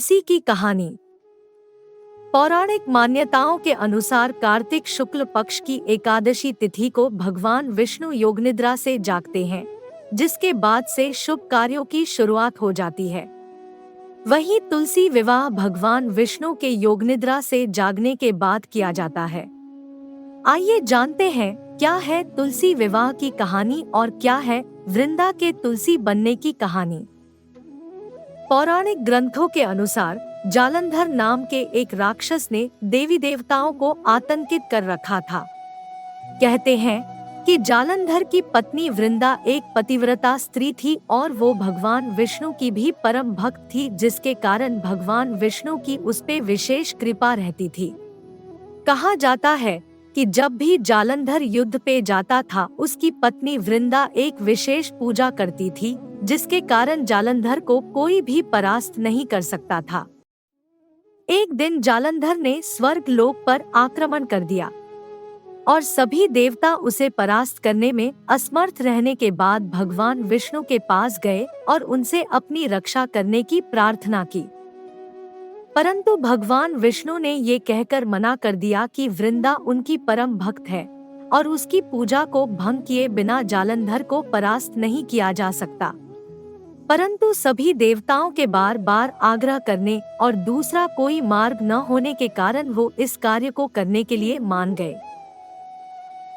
तुलसी की कहानी। पौराणिक मान्यताओं के अनुसार कार्तिक शुक्ल पक्ष की एकादशी तिथि को भगवान विष्णु योगनिद्रा से जागते हैं, जिसके बाद से शुभ कार्यों की शुरुआत हो जाती है। वहीं तुलसी विवाह भगवान विष्णु के योगनिद्रा से जागने के बाद किया जाता है। आइए जानते हैं क्या है तुलसी विवाह की कहानी और क्या है वृंदा के तुलसी बनने की कहानी। पौराणिक ग्रंथों के अनुसार जालंधर नाम के एक राक्षस ने देवी देवताओं को आतंकित कर रखा था। कहते हैं कि जालंधर की पत्नी वृंदा एक पतिव्रता स्त्री थी और वो भगवान विष्णु की भी परम भक्त थी, जिसके कारण भगवान विष्णु की उस पे विशेष कृपा रहती थी। कहा जाता है कि जब भी जालंधर युद्ध पे जाता था, उसकी पत्नी वृंदा एक विशेष पूजा करती थी, जिसके कारण जालंधर को कोई भी परास्त नहीं कर सकता था। एक दिन जालंधर ने स्वर्ग लोक पर आक्रमण कर दिया और सभी देवता उसे परास्त करने में असमर्थ रहने के बाद भगवान विष्णु के पास गए और उनसे अपनी रक्षा करने की प्रार्थना की। परंतु भगवान विष्णु ने ये कहकर मना कर दिया कि वृंदा उनकी परम भक्त है और उसकी पूजा को भंग किए बिना जालंधर को परास्त नहीं किया जा सकता। परंतु सभी देवताओं के बार बार आग्रह करने और दूसरा कोई मार्ग न होने के कारण वो इस कार्य को करने के लिए मान गए।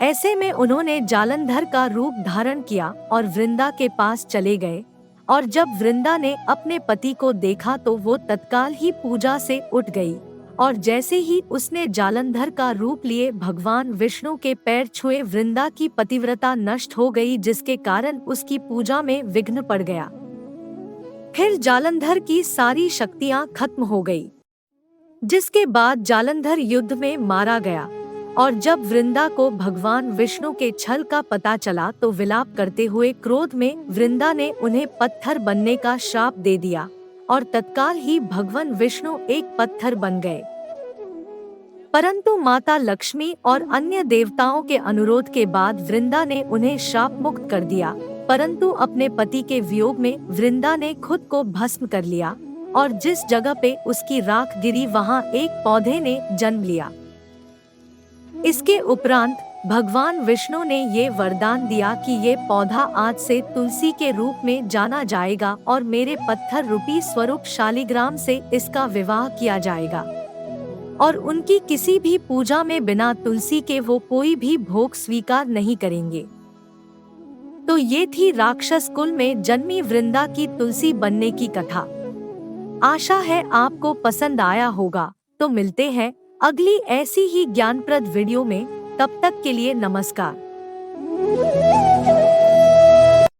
ऐसे में उन्होंने जालंधर का रूप धारण किया और वृंदा के पास चले गए, और जब वृंदा ने अपने पति को देखा तो वो तत्काल ही पूजा से उठ गई और जैसे ही उसने जालंधर का रूप लिए भगवान विष्णु के पैर छुए, वृंदा की पतिव्रता नष्ट हो गई, जिसके कारण उसकी पूजा में विघ्न पड़ गया। फिर जालंधर की सारी शक्तियां खत्म हो गई, जिसके बाद जालंधर युद्ध में मारा गया। और जब वृंदा को भगवान विष्णु के छल का पता चला तो विलाप करते हुए क्रोध में वृंदा ने उन्हें पत्थर बनने का श्राप दे दिया और तत्काल ही भगवान विष्णु एक पत्थर बन गए। परंतु माता लक्ष्मी और अन्य देवताओं के अनुरोध के बाद वृंदा ने उन्हें श्राप मुक्त कर दिया। परंतु अपने पति के वियोग में वृंदा ने खुद को भस्म कर लिया और जिस जगह पे उसकी राख गिरी वहां एक पौधे ने जन्म लिया। इसके उपरांत भगवान विष्णु ने ये वरदान दिया कि ये पौधा आज से तुलसी के रूप में जाना जाएगा और मेरे पत्थर रूपी स्वरूप शालिग्राम से इसका विवाह किया जाएगा और उनकी किसी भी पूजा में बिना तुलसी के वो कोई भी भोग स्वीकार नहीं करेंगे। तो ये थी राक्षस कुल में जन्मी वृंदा की तुलसी बनने की कथा। आशा है आपको पसंद आया होगा। तो मिलते हैं अगली ऐसी ही ज्ञानप्रद वीडियो में। तब तक के लिए नमस्कार।